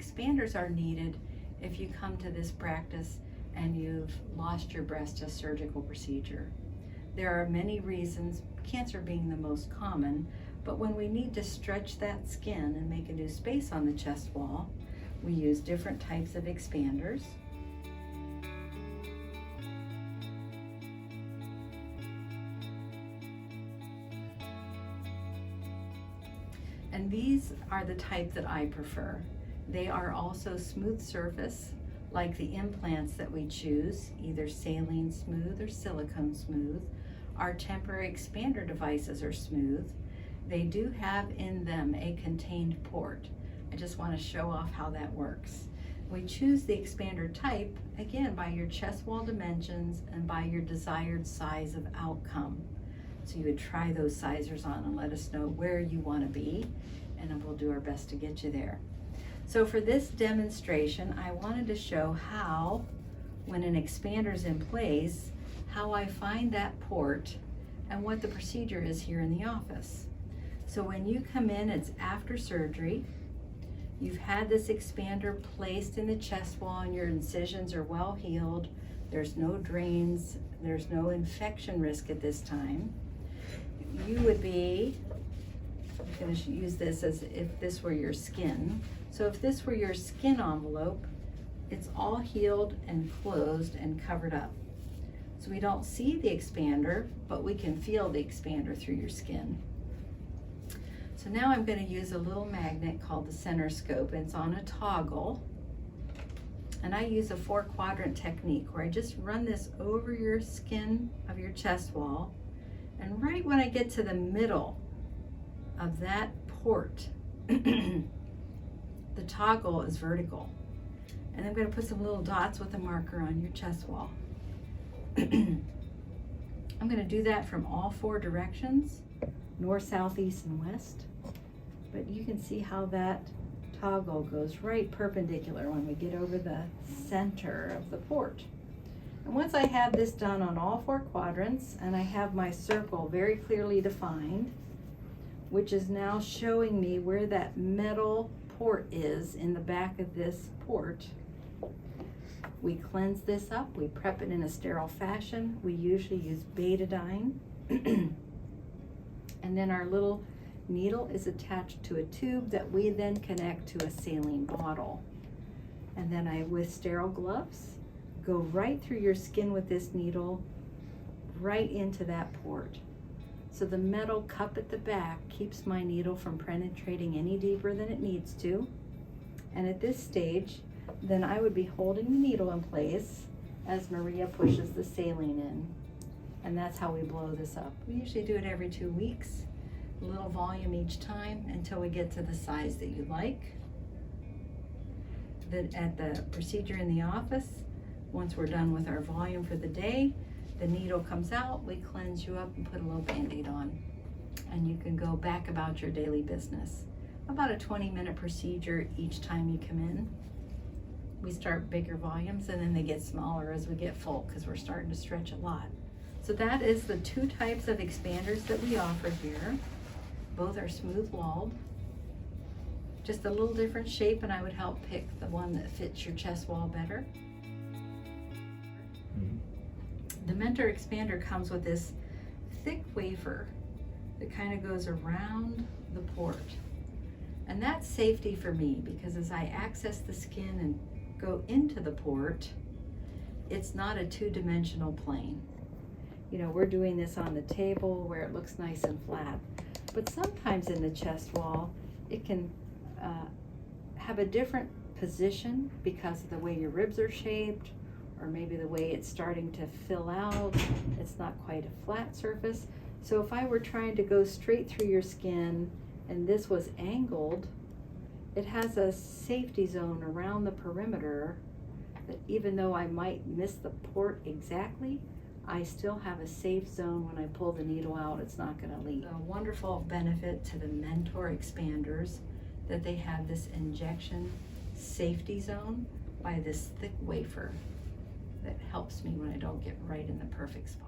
expanders are needed if you come to this practice and you've lost your breast to surgical procedure. There are many reasons, cancer being the most common, but when we need to stretch that skin and make a new space on the chest wall, we use different types of expanders. And these are the type that I prefer. They are also smooth surface, like the implants that we choose, either saline smooth or silicone smooth. Our temporary expander devices are smooth. They do have in them a contained port. I just want to show off how that works. We choose the expander type, again, by your chest wall dimensions and by your desired size of outcome. So you would try those sizers on and let us know where you want to be, and then we'll do our best to get you there. So for this demonstration, I wanted to show how, when an expander is in place, how I find that port and what the procedure is here in the office. So when you come in, it's after surgery. You've had this expander placed in the chest wall and your incisions are well healed. There's no drains, there's no infection risk at this time. You would be, I'm going to use this as if this were your skin. So if this were your skin envelope, it's all healed and closed and covered up. So we don't see the expander, but we can feel the expander through your skin. So now I'm going to use a little magnet called the center scope. It's on a toggle. And I use a 4-quadrant technique where I just run this over your skin of your chest wall. And right when I get to the middle of that port, the toggle is vertical. And I'm going to put some little dots with a marker on your chest wall. I'm going to do that from all 4 directions, north, south, east, and west. But you can see how that toggle goes right perpendicular when we get over the center of the port. And once I have this done on all 4 quadrants, and I have my circle very clearly defined, which is now showing me where that metal port is in the back of this port, we cleanse this up, we prep it in a sterile fashion. We usually use betadine. And then our little needle is attached to a tube that we then connect to a saline bottle. And then I, with sterile gloves, go right through your skin with this needle, right into that port. So the metal cup at the back keeps my needle from penetrating any deeper than it needs to. And at this stage, then I would be holding the needle in place as Maria pushes the saline in. And that's how we blow this up. We usually do it every 2 weeks, a little volume each time until we get to the size that you like. At the procedure in the office, once we're done with our volume for the day, the needle comes out, we cleanse you up and put a little Band-Aid on. And you can go back about your daily business. About a 20-minute procedure each time you come in. We start bigger volumes and then they get smaller as we get full because we're starting to stretch a lot. So that is the 2 types of expanders that we offer here. Both are smooth walled, just a little different shape, and I would help pick the one that fits your chest wall better. The Mentor expander comes with this thick wafer that kind of goes around the port. And that's safety for me because as I access the skin and go into the port, it's not a 2-dimensional plane. You know, we're doing this on the table where it looks nice and flat. But sometimes in the chest wall, it can have a different position because of the way your ribs are shaped, or maybe the way it's starting to fill out. It's not quite a flat surface. So if I were trying to go straight through your skin and this was angled, it has a safety zone around the perimeter that even though I might miss the port exactly, I still have a safe zone when I pull the needle out, it's not going to leak. A wonderful benefit to the Mentor expanders that they have this injection safety zone by this thick wafer that helps me when I don't get right in the perfect spot.